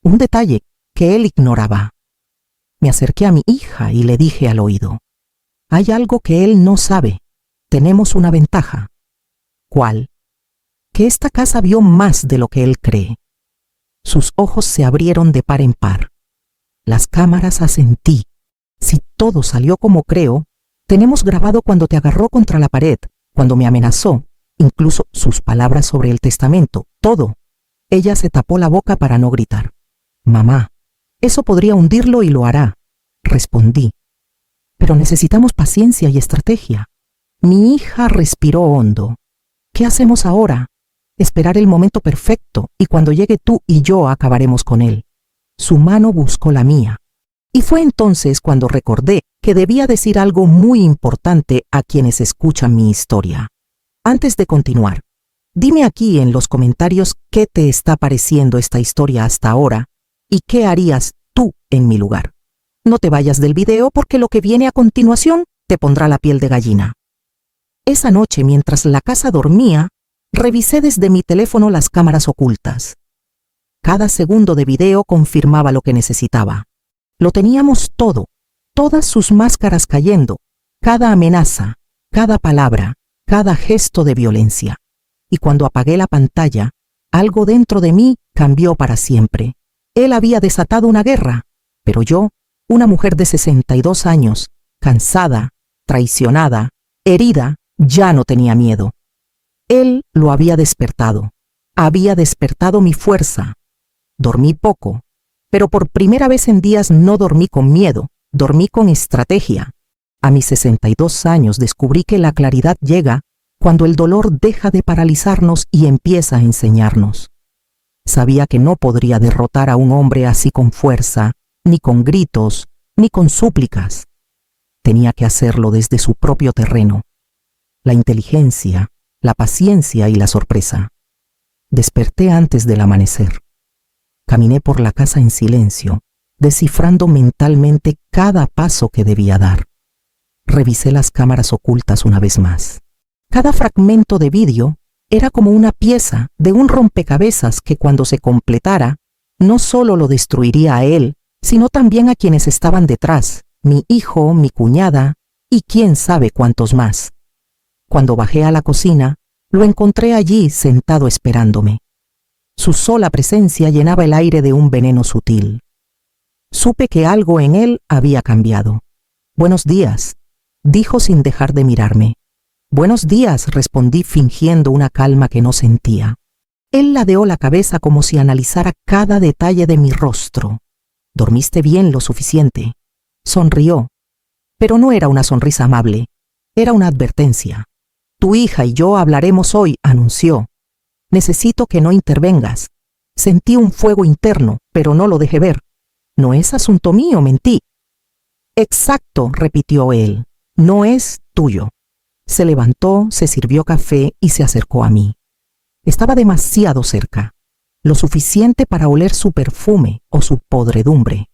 Un detalle que él ignoraba. Me acerqué a mi hija y le dije al oído: «Hay algo que él no sabe. Tenemos una ventaja». «¿Cuál?». «Que esta casa vio más de lo que él cree». Sus ojos se abrieron de par en par. «Las cámaras asentí. Si todo salió como creo, tenemos grabado cuando te agarró contra la pared, cuando me amenazó, incluso sus palabras sobre el testamento, todo». Ella se tapó la boca para no gritar. «Mamá, eso podría hundirlo y lo hará», respondí. «Pero necesitamos paciencia y estrategia». Mi hija respiró hondo. «¿Qué hacemos ahora?». «Esperar el momento perfecto y cuando llegue tú y yo acabaremos con él». Su mano buscó la mía. Y fue entonces cuando recordé que debía decir algo muy importante a quienes escuchan mi historia. Antes de continuar, dime aquí en los comentarios qué te está pareciendo esta historia hasta ahora y qué harías tú en mi lugar. No te vayas del video porque lo que viene a continuación te pondrá la piel de gallina. Esa noche, mientras la casa dormía, revisé desde mi teléfono las cámaras ocultas. Cada segundo de video confirmaba lo que necesitaba. Lo teníamos todo, todas sus máscaras cayendo, cada amenaza, cada palabra, cada gesto de violencia. Y cuando apagué la pantalla, algo dentro de mí cambió para siempre. Él había desatado una guerra, pero yo, una mujer de 62 años, cansada, traicionada, herida, ya no tenía miedo. Él lo había despertado mi fuerza. Dormí poco, pero por primera vez en días no dormí con miedo, dormí con estrategia. A mis 62 años descubrí que la claridad llega cuando el dolor deja de paralizarnos y empieza a enseñarnos. Sabía que no podría derrotar a un hombre así con fuerza, ni con gritos, ni con súplicas. Tenía que hacerlo desde su propio terreno. La inteligencia, la paciencia y la sorpresa. Desperté antes del amanecer. Caminé por la casa en silencio, descifrando mentalmente cada paso que debía dar. Revisé las cámaras ocultas una vez más. Cada fragmento de vídeo era como una pieza de un rompecabezas que cuando se completara, no solo lo destruiría a él, sino también a quienes estaban detrás, mi hijo, mi cuñada y quién sabe cuántos más. Cuando bajé a la cocina, lo encontré allí sentado esperándome. Su sola presencia llenaba el aire de un veneno sutil. Supe que algo en él había cambiado. «Buenos días», dijo sin dejar de mirarme. «Buenos días», respondí fingiendo una calma que no sentía. Él ladeó la cabeza como si analizara cada detalle de mi rostro. «¿Dormiste bien lo suficiente?». Sonrió, pero no era una sonrisa amable, era una advertencia. «Tu hija y yo hablaremos hoy», anunció. «Necesito que no intervengas». Sentí un fuego interno, pero no lo dejé ver. «No es asunto mío», mentí. «Exacto», repitió él. «No es tuyo». Se levantó, se sirvió café y se acercó a mí. Estaba demasiado cerca, lo suficiente para oler su perfume o su podredumbre.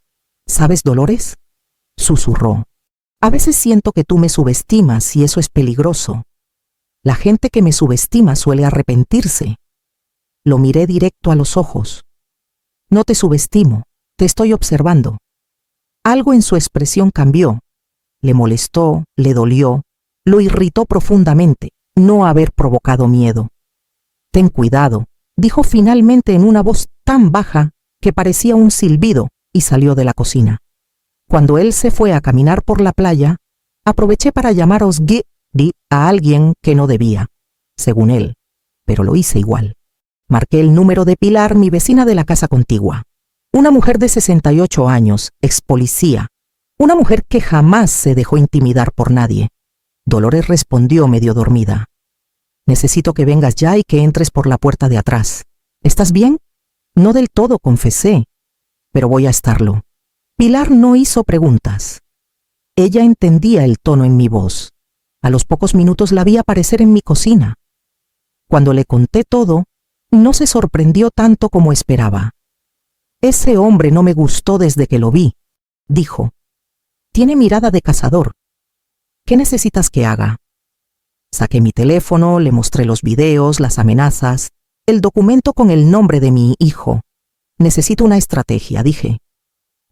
¿Sabes, Dolores?, susurró. A veces siento que tú me subestimas y eso es peligroso. La gente que me subestima suele arrepentirse. Lo miré directo a los ojos. No te subestimo, te estoy observando. Algo en su expresión cambió. Le molestó, le dolió, lo irritó profundamente no haber provocado miedo. Ten cuidado, dijo finalmente en una voz tan baja que parecía un silbido y salió de la cocina. Cuando él se fue a caminar por la playa, aproveché para llamar a alguien que no debía, según él, pero lo hice igual. Marqué el número de Pilar, mi vecina de la casa contigua. Una mujer de 68 años, ex policía. Una mujer que jamás se dejó intimidar por nadie. Dolores respondió medio dormida. Necesito que vengas ya y que entres por la puerta de atrás. ¿Estás bien? No del todo, confesé, pero voy a estarlo. Pilar no hizo preguntas. Ella entendía el tono en mi voz. A los pocos minutos la vi aparecer en mi cocina. Cuando le conté todo, no se sorprendió tanto como esperaba. Ese hombre no me gustó desde que lo vi, dijo. Tiene mirada de cazador. ¿Qué necesitas que haga? Saqué mi teléfono, le mostré los videos, las amenazas, el documento con el nombre de mi hijo. Necesito una estrategia, dije.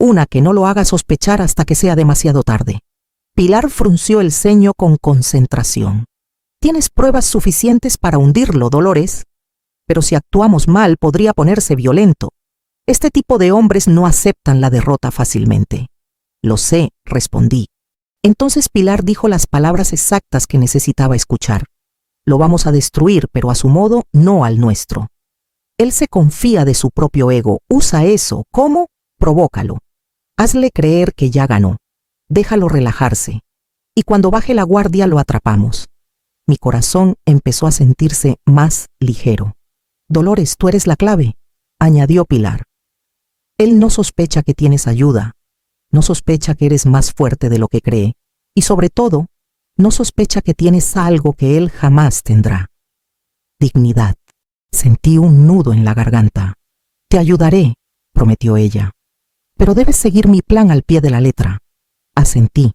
Una que no lo haga sospechar hasta que sea demasiado tarde. Pilar frunció el ceño con concentración. Tienes pruebas suficientes para hundirlo, Dolores, pero si actuamos mal podría ponerse violento. Este tipo de hombres no aceptan la derrota fácilmente. Lo sé, respondí. Entonces Pilar dijo las palabras exactas que necesitaba escuchar. Lo vamos a destruir, pero a su modo, no al nuestro. Él se confía de su propio ego. Usa eso. ¿Cómo? Provócalo. Hazle creer que ya ganó. Déjalo relajarse. Y cuando baje la guardia lo atrapamos. Mi corazón empezó a sentirse más ligero. Dolores, tú eres la clave, añadió Pilar. Él no sospecha que tienes ayuda. No sospecha que eres más fuerte de lo que cree. Y sobre todo, no sospecha que tienes algo que él jamás tendrá. Dignidad. Sentí un nudo en la garganta. Te ayudaré, prometió ella. Pero debes seguir mi plan al pie de la letra. Asentí.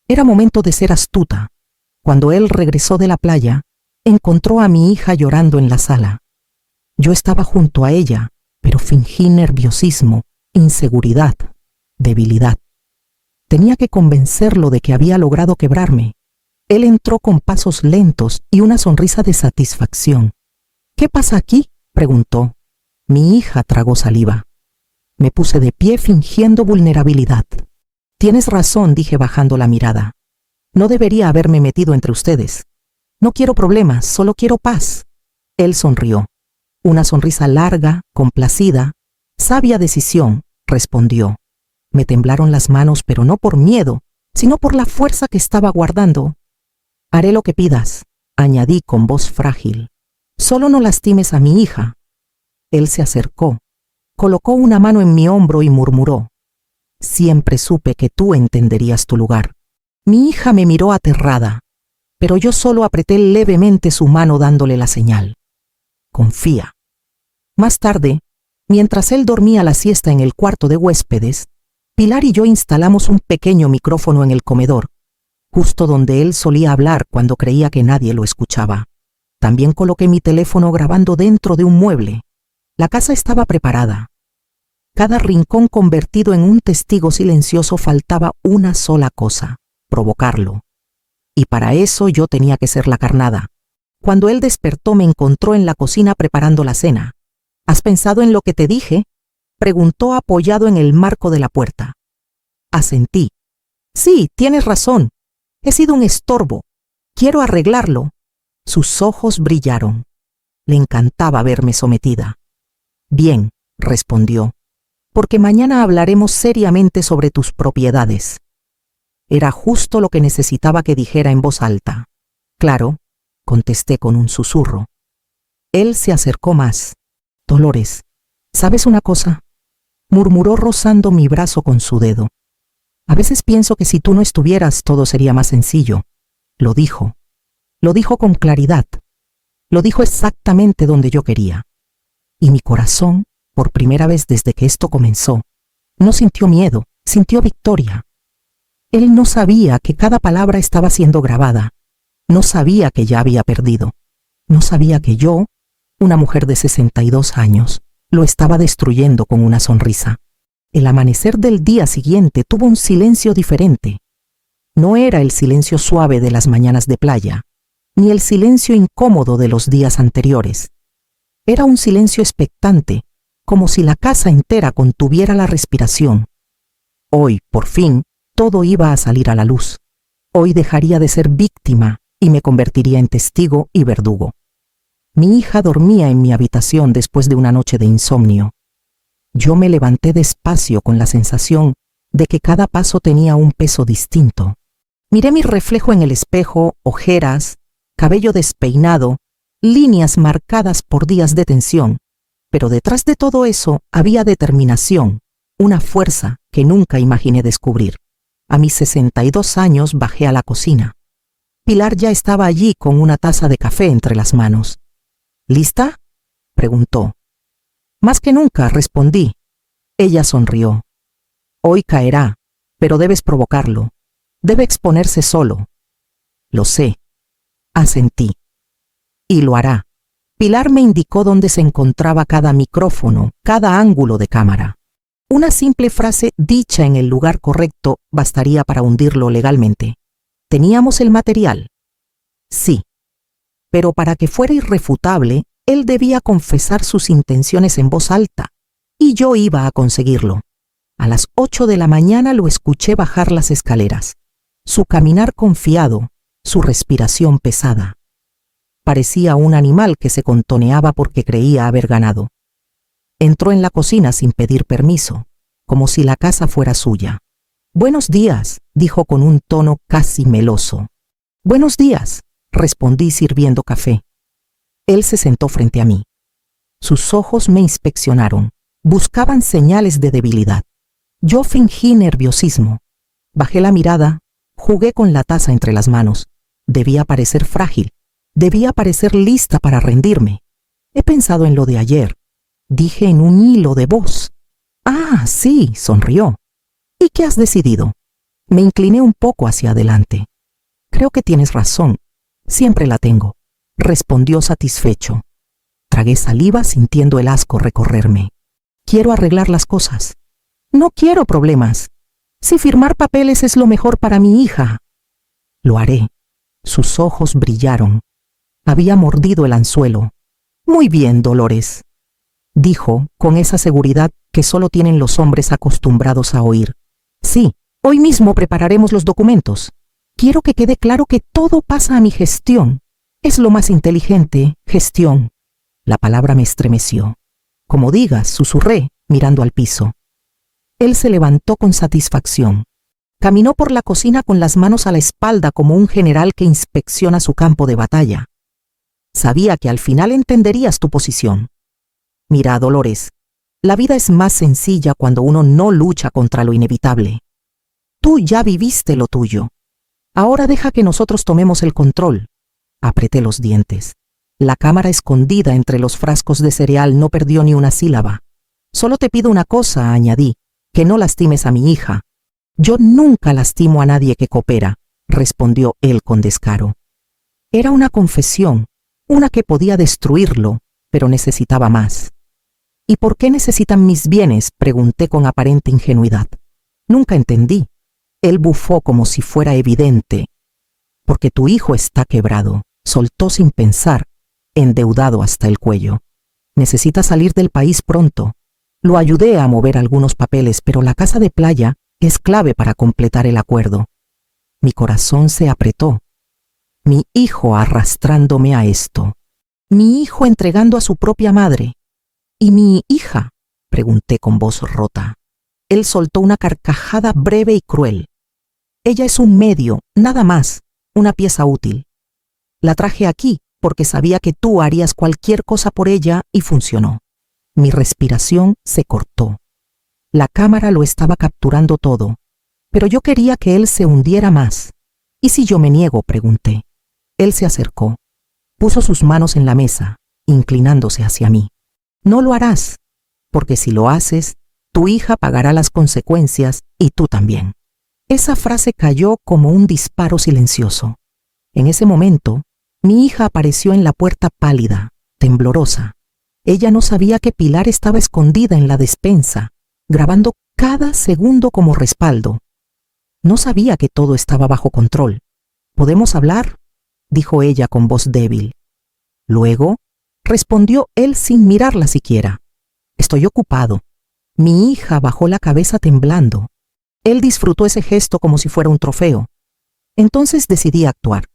Era momento de ser astuta. Cuando él regresó de la playa, encontró a mi hija llorando en la sala. Yo estaba junto a ella, pero fingí nerviosismo, inseguridad, debilidad. Tenía que convencerlo de que había logrado quebrarme. Él entró con pasos lentos y una sonrisa de satisfacción. ¿Qué pasa aquí?, preguntó. Mi hija tragó saliva. Me puse de pie fingiendo vulnerabilidad. Tienes razón, dije bajando la mirada. No debería haberme metido entre ustedes. No quiero problemas, solo quiero paz. Él sonrió. Una sonrisa larga, complacida. Sabia decisión, respondió. Me temblaron las manos, pero no por miedo, sino por la fuerza que estaba guardando. Haré lo que pidas, añadí con voz frágil. Solo no lastimes a mi hija. Él se acercó, colocó una mano en mi hombro y murmuró. Siempre supe que tú entenderías tu lugar. Mi hija me miró aterrada, pero yo solo apreté levemente su mano dándole la señal. Confía. Más tarde, mientras él dormía la siesta en el cuarto de huéspedes, Pilar y yo instalamos un pequeño micrófono en el comedor, justo donde él solía hablar cuando creía que nadie lo escuchaba. También coloqué mi teléfono grabando dentro de un mueble. La casa estaba preparada. Cada rincón convertido en un testigo silencioso. Faltaba una sola cosa: provocarlo. Y para eso yo tenía que ser la carnada. Cuando él despertó me encontró en la cocina preparando la cena. ¿Has pensado en lo que te dije?, preguntó apoyado en el marco de la puerta. Asentí. Sí, tienes razón. He sido un estorbo. Quiero arreglarlo. Sus ojos brillaron. Le encantaba verme sometida. Bien, respondió, porque mañana hablaremos seriamente sobre tus propiedades. Era justo lo que necesitaba que dijera en voz alta. Claro, contesté con un susurro. Él se acercó más. Dolores, ¿sabes una cosa?, murmuró rozando mi brazo con su dedo. A veces pienso que si tú no estuvieras todo sería más sencillo. Lo dijo. Lo dijo con claridad. Lo dijo exactamente donde yo quería. Y mi corazón, por primera vez desde que esto comenzó, no sintió miedo, sintió victoria. Él no sabía que cada palabra estaba siendo grabada. No sabía que ya había perdido. No sabía que yo, una mujer de 62 años, lo estaba destruyendo con una sonrisa. El amanecer del día siguiente tuvo un silencio diferente. No era el silencio suave de las mañanas de playa, ni el silencio incómodo de los días anteriores. Era un silencio expectante, como si la casa entera contuviera la respiración. Hoy, por fin, todo iba a salir a la luz. Hoy dejaría de ser víctima y me convertiría en testigo y verdugo. Mi hija dormía en mi habitación después de una noche de insomnio. Yo me levanté despacio con la sensación de que cada paso tenía un peso distinto. Miré mi reflejo en el espejo, ojeras, cabello despeinado, líneas marcadas por días de tensión, pero detrás de todo eso había determinación, una fuerza que nunca imaginé descubrir. A mis 62 años bajé a la cocina. Pilar ya estaba allí con una taza de café entre las manos. ¿Lista?, preguntó. Más que nunca, respondí. Ella sonrió. Hoy caerá, pero debes provocarlo. Debe exponerse solo. Lo sé. Asentí. Y lo hará. Pilar me indicó dónde se encontraba cada micrófono, cada ángulo de cámara. Una simple frase dicha en el lugar correcto bastaría para hundirlo legalmente. ¿Teníamos el material? Sí. Pero para que fuera irrefutable, él debía confesar sus intenciones en voz alta, y yo iba a conseguirlo. A las 8 de la mañana lo escuché bajar las escaleras. Su caminar confiado, su respiración pesada. Parecía un animal que se contoneaba porque creía haber ganado. Entró en la cocina sin pedir permiso, como si la casa fuera suya. «Buenos días», dijo con un tono casi meloso. «Buenos días», respondí sirviendo café. Él se sentó frente a mí. Sus ojos me inspeccionaron, buscaban señales de debilidad. Yo fingí nerviosismo. Bajé la mirada, jugué con la taza entre las manos. Debía parecer frágil, debía parecer lista para rendirme. He pensado en lo de ayer, dije en un hilo de voz. «Ah, sí», sonrió. «¿Y qué has decidido?» Me incliné un poco hacia adelante. «Creo que tienes razón. Siempre la tengo», respondió satisfecho. Tragué saliva sintiendo el asco recorrerme. «Quiero arreglar las cosas. No quiero problemas. Si firmar papeles es lo mejor para mi hija». «Lo haré». Sus ojos brillaron. Había mordido el anzuelo. «Muy bien, Dolores», dijo con esa seguridad que solo tienen los hombres acostumbrados a oír. «Sí, hoy mismo prepararemos los documentos. Quiero que quede claro que todo pasa a mi gestión. Es lo más inteligente, gestión». La palabra me estremeció. «Como digas», susurré, mirando al piso. Él se levantó con satisfacción. Caminó por la cocina con las manos a la espalda como un general que inspecciona su campo de batalla. «Sabía que al final entenderías tu posición. Mira, Dolores, la vida es más sencilla cuando uno no lucha contra lo inevitable. Tú ya viviste lo tuyo. Ahora deja que nosotros tomemos el control». Apreté los dientes. La cámara escondida entre los frascos de cereal no perdió ni una sílaba. «Solo te pido una cosa», añadí, «que no lastimes a mi hija». «Yo nunca lastimo a nadie que coopera», respondió él con descaro. Era una confesión, una que podía destruirlo, pero necesitaba más. «¿Y por qué necesitan mis bienes?», pregunté con aparente ingenuidad. Nunca entendí. Él bufó como si fuera evidente. «Porque tu hijo está quebrado», soltó sin pensar, endeudado hasta el cuello. «Necesita salir del país pronto». Lo ayudé a mover algunos papeles, pero la casa de playa es clave para completar el acuerdo. Mi corazón se apretó. Mi hijo arrastrándome a esto. Mi hijo entregando a su propia madre. «¿Y mi hija?», pregunté con voz rota. Él soltó una carcajada breve y cruel. «Ella es un medio, nada más, una pieza útil. La traje aquí porque sabía que tú harías cualquier cosa por ella y funcionó». Mi respiración se cortó. La cámara lo estaba capturando todo, pero yo quería que él se hundiera más. «¿Y si yo me niego?», pregunté. Él se acercó, puso sus manos en la mesa, inclinándose hacia mí. No lo harás, porque si lo haces, tu hija pagará las consecuencias y tú también. Esa frase cayó como un disparo silencioso. En ese momento, mi hija apareció en la puerta pálida, temblorosa. Ella no sabía que Pilar estaba escondida en la despensa, grabando cada segundo como respaldo. No sabía que todo estaba bajo control. ¿Podemos hablar?, dijo ella con voz débil. Luego, respondió él sin mirarla siquiera. Estoy ocupado. Mi hija bajó la cabeza temblando. Él disfrutó ese gesto como si fuera un trofeo. Entonces decidí actuar.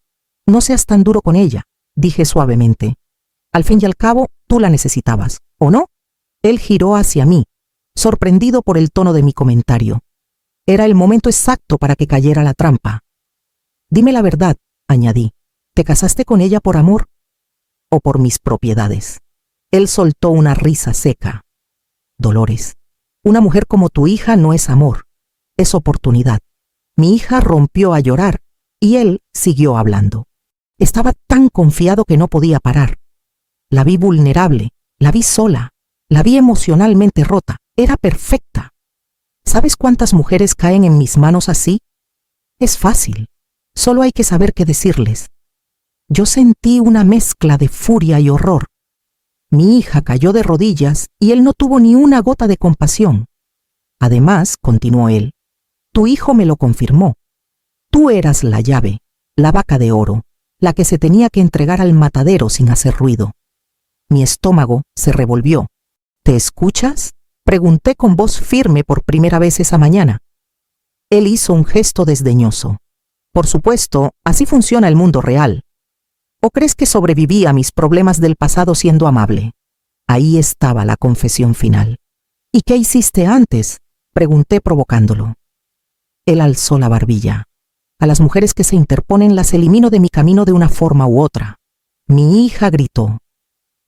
No seas tan duro con ella, dije suavemente. Al fin y al cabo, tú la necesitabas, ¿o no? Él giró hacia mí, sorprendido por el tono de mi comentario. Era el momento exacto para que cayera la trampa. Dime la verdad, añadí. ¿Te casaste con ella por amor o por mis propiedades? Él soltó una risa seca. Dolores, una mujer como tu hija no es amor, es oportunidad. Mi hija rompió a llorar y él siguió hablando. Estaba tan confiado que no podía parar. La vi vulnerable, la vi sola, la vi emocionalmente rota. Era perfecta. ¿Sabes cuántas mujeres caen en mis manos así? Es fácil. Solo hay que saber qué decirles. Yo sentí una mezcla de furia y horror. Mi hija cayó de rodillas y él no tuvo ni una gota de compasión. Además, continuó él, tu hijo me lo confirmó. Tú eras la llave, la vaca de oro, la que se tenía que entregar al matadero sin hacer ruido. Mi estómago se revolvió. ¿Te escuchas?, pregunté con voz firme por primera vez esa mañana. Él hizo un gesto desdeñoso. Por supuesto, así funciona el mundo real. ¿O crees que sobreviví a mis problemas del pasado siendo amable? Ahí estaba la confesión final. ¿Y qué hiciste antes?, pregunté provocándolo. Él alzó la barbilla. A las mujeres que se interponen las elimino de mi camino de una forma u otra. Mi hija gritó.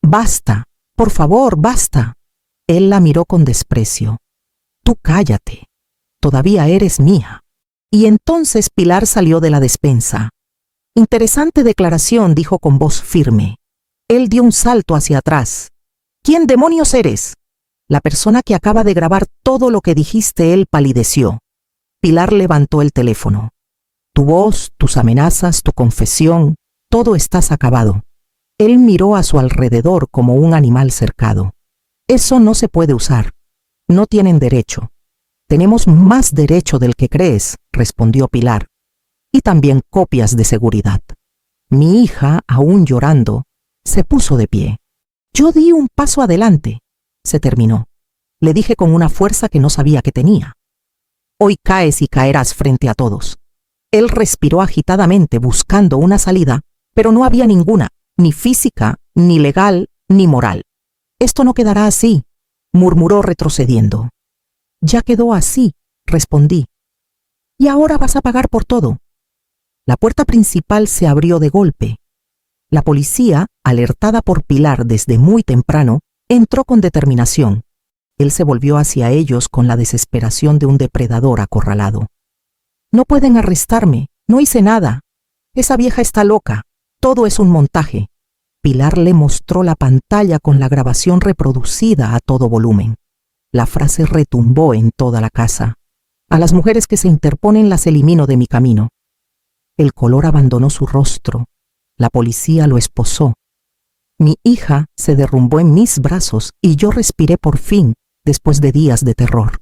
Basta, por favor, basta. Él la miró con desprecio. Tú cállate. Todavía eres mía. Y entonces Pilar salió de la despensa. Interesante declaración, dijo con voz firme. Él dio un salto hacia atrás. ¿Quién demonios eres? La persona que acaba de grabar todo lo que dijiste. Él palideció. Pilar levantó el teléfono. Tu voz, tus amenazas, tu confesión, todo estás acabado. Él miró a su alrededor como un animal cercado. Eso no se puede usar. No tienen derecho. Tenemos más derecho del que crees, respondió Pilar. Y también copias de seguridad. Mi hija, aún llorando, se puso de pie. Yo di un paso adelante. Se terminó. Le dije con una fuerza que no sabía que tenía. Hoy caes y caerás frente a todos. Él respiró agitadamente buscando una salida, pero no había ninguna, ni física, ni legal, ni moral. Esto no quedará así, murmuró retrocediendo. Ya quedó así, respondí. Y ahora vas a pagar por todo. La puerta principal se abrió de golpe. La policía, alertada por Pilar desde muy temprano, entró con determinación. Él se volvió hacia ellos con la desesperación de un depredador acorralado. No pueden arrestarme, no hice nada. Esa vieja está loca, todo es un montaje. Pilar le mostró la pantalla con la grabación reproducida a todo volumen. La frase retumbó en toda la casa. A las mujeres que se interponen las elimino de mi camino. El color abandonó su rostro. La policía lo esposó. Mi hija se derrumbó en mis brazos y yo respiré por fin después de días de terror.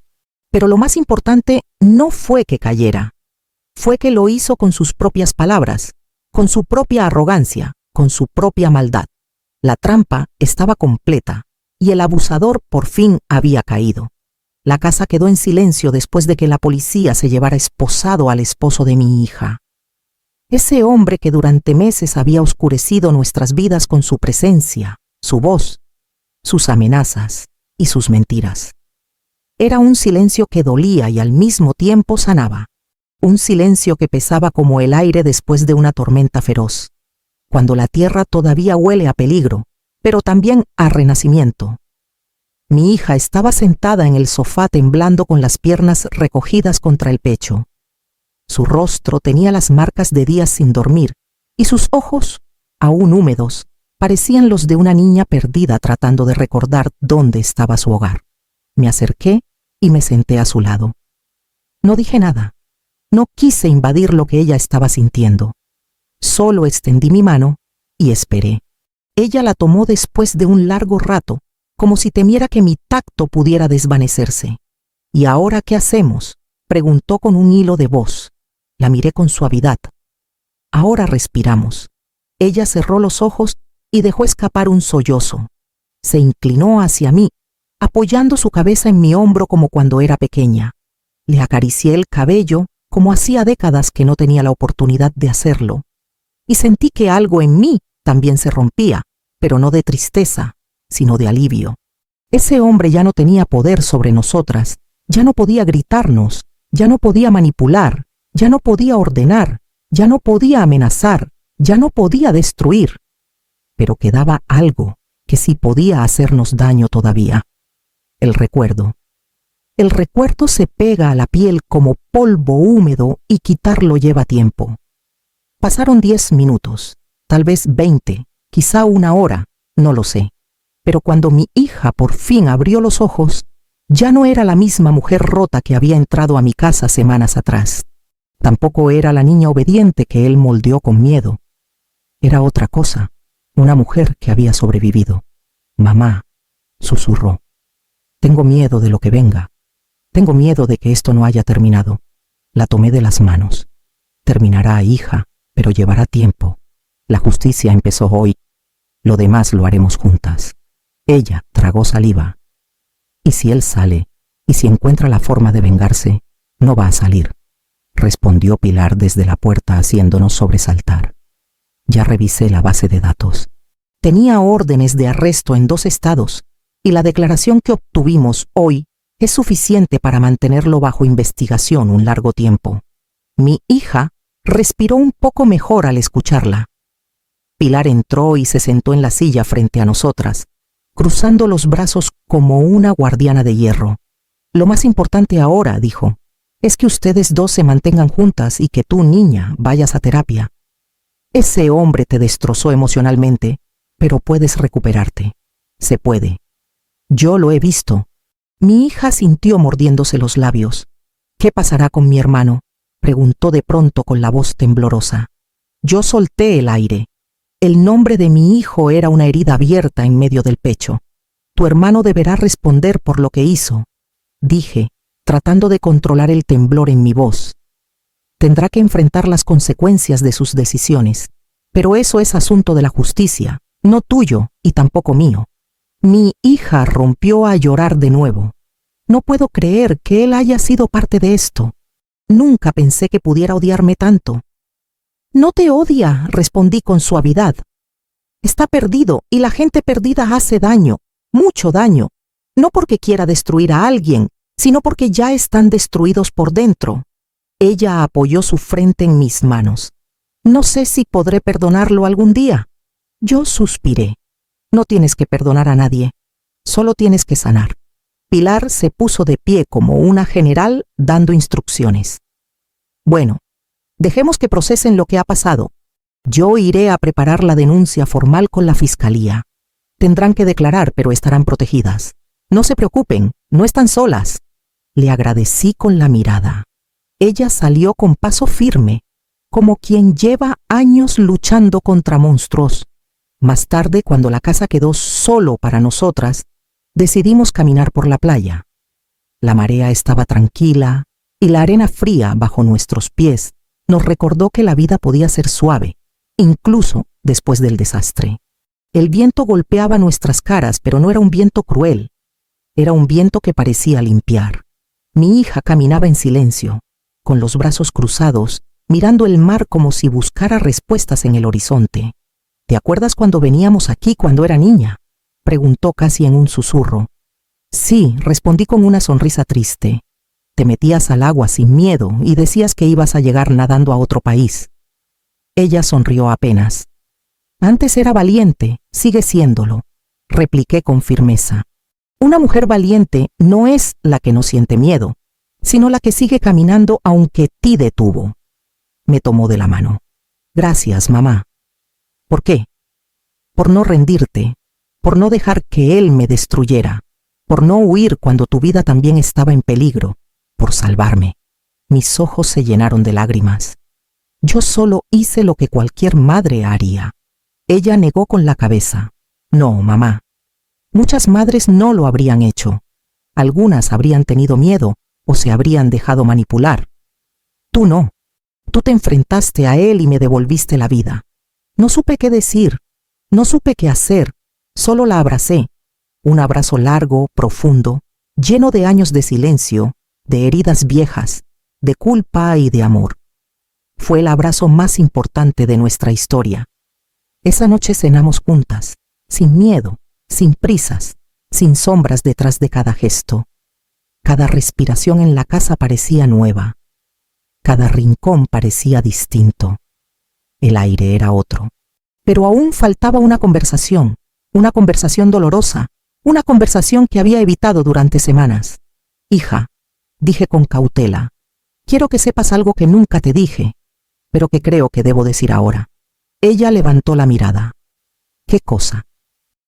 Pero lo más importante no fue que cayera. Fue que lo hizo con sus propias palabras, con su propia arrogancia, con su propia maldad. La trampa estaba completa y el abusador por fin había caído. La casa quedó en silencio después de que la policía se llevara esposado al esposo de mi hija. Ese hombre que durante meses había oscurecido nuestras vidas con su presencia, su voz, sus amenazas y sus mentiras. Era un silencio que dolía y al mismo tiempo sanaba. Un silencio que pesaba como el aire después de una tormenta feroz, cuando la tierra todavía huele a peligro, pero también a renacimiento. Mi hija estaba sentada en el sofá temblando con las piernas recogidas contra el pecho. Su rostro tenía las marcas de días sin dormir y sus ojos, aún húmedos, parecían los de una niña perdida tratando de recordar dónde estaba su hogar. Me acerqué y me senté a su lado. No dije nada. No quise invadir lo que ella estaba sintiendo. Solo extendí mi mano y esperé. Ella la tomó después de un largo rato, como si temiera que mi tacto pudiera desvanecerse. ¿Y ahora qué hacemos?, preguntó con un hilo de voz. La miré con suavidad. Ahora respiramos. Ella cerró los ojos y dejó escapar un sollozo. Se inclinó hacia mí, apoyando su cabeza en mi hombro como cuando era pequeña. Le acaricié el cabello como hacía décadas que no tenía la oportunidad de hacerlo. Y sentí que algo en mí también se rompía, pero no de tristeza, sino de alivio. Ese hombre ya no tenía poder sobre nosotras, ya no podía gritarnos, ya no podía manipular, ya no podía ordenar, ya no podía amenazar, ya no podía destruir. Pero quedaba algo que sí podía hacernos daño todavía. El recuerdo. El recuerdo se pega a la piel como polvo húmedo y quitarlo lleva tiempo. Pasaron 10 minutos, tal vez 20, quizá 1 hora, no lo sé. Pero cuando mi hija por fin abrió los ojos, ya no era la misma mujer rota que había entrado a mi casa semanas atrás. Tampoco era la niña obediente que él moldeó con miedo. Era otra cosa, una mujer que había sobrevivido. «Mamá», susurró, «tengo miedo de lo que venga. Tengo miedo de que esto no haya terminado». La tomé de las manos. «Terminará, hija, pero llevará tiempo. La justicia empezó hoy. Lo demás lo haremos juntas». Ella tragó saliva. «¿Y si él sale? ¿Y si encuentra la forma de vengarse? No va a salir», respondió Pilar desde la puerta haciéndonos sobresaltar. Ya revisé la base de datos. Tenía órdenes de arresto en 2 estados y la declaración que obtuvimos hoy es suficiente para mantenerlo bajo investigación un largo tiempo. Mi hija respiró un poco mejor al escucharla. Pilar entró y se sentó en la silla frente a nosotras, cruzando los brazos como una guardiana de hierro. «Lo más importante ahora», dijo, «es que ustedes 2 se mantengan juntas y que tú, niña, vayas a terapia. Ese hombre te destrozó emocionalmente, pero puedes recuperarte. Se puede. Yo lo he visto». Mi hija sintió mordiéndose los labios. «¿Qué pasará con mi hermano?», preguntó de pronto con la voz temblorosa. Yo solté el aire. El nombre de mi hijo era una herida abierta en medio del pecho. «Tu hermano deberá responder por lo que hizo», dije, tratando de controlar el temblor en mi voz. «Tendrá que enfrentar las consecuencias de sus decisiones, pero eso es asunto de la justicia, no tuyo y tampoco mío». Mi hija rompió a llorar de nuevo. «No puedo creer que él haya sido parte de esto. Nunca pensé que pudiera odiarme tanto». «No te odia», respondí con suavidad. «Está perdido y la gente perdida hace daño, mucho daño, no porque quiera destruir a alguien, sino porque ya están destruidos por dentro». Ella apoyó su frente en mis manos. «No sé si podré perdonarlo algún día». Yo suspiré. «No tienes que perdonar a nadie, solo tienes que sanar». Pilar se puso de pie como una general dando instrucciones. «Bueno, dejemos que procesen lo que ha pasado. Yo iré a preparar la denuncia formal con la fiscalía. Tendrán que declarar, pero estarán protegidas. No se preocupen, no están solas». Le agradecí con la mirada. Ella salió con paso firme, como quien lleva años luchando contra monstruos. Más tarde, cuando la casa quedó solo para nosotras, decidimos caminar por la playa. La marea estaba tranquila y la arena fría bajo nuestros pies nos recordó que la vida podía ser suave, incluso después del desastre. El viento golpeaba nuestras caras, pero no era un viento cruel. Era un viento que parecía limpiar. Mi hija caminaba en silencio, con los brazos cruzados, mirando el mar como si buscara respuestas en el horizonte. «¿Te acuerdas cuando veníamos aquí cuando era niña?», preguntó casi en un susurro. «Sí», respondí con una sonrisa triste. «Te metías al agua sin miedo y decías que ibas a llegar nadando a otro país». Ella sonrió apenas. «Antes era valiente, sigue siéndolo», repliqué con firmeza. «Una mujer valiente no es la que no siente miedo, sino la que sigue caminando aunque ti detuvo». Me tomó de la mano. «Gracias, mamá. ¿Por qué? Por no rendirte, por no dejar que él me destruyera, por no huir cuando tu vida también estaba en peligro, por salvarme. Mis ojos se llenaron de lágrimas. Yo solo hice lo que cualquier madre haría. Ella negó con la cabeza. No, mamá. Muchas madres no lo habrían hecho. Algunas habrían tenido miedo o se habrían dejado manipular. Tú no. Tú te enfrentaste a él y me devolviste la vida. No supe qué decir, no supe qué hacer, solo la abracé. Un abrazo largo, profundo, lleno de años de silencio, de heridas viejas, de culpa y de amor. Fue el abrazo más importante de nuestra historia. Esa noche cenamos juntas, sin miedo, sin prisas, sin sombras detrás de cada gesto. Cada respiración en la casa parecía nueva. Cada rincón parecía distinto. El aire era otro. Pero aún faltaba una conversación dolorosa, una conversación que había evitado durante semanas. Hija, dije con cautela, quiero que sepas algo que nunca te dije, pero que creo que debo decir ahora. Ella levantó la mirada. ¿Qué cosa?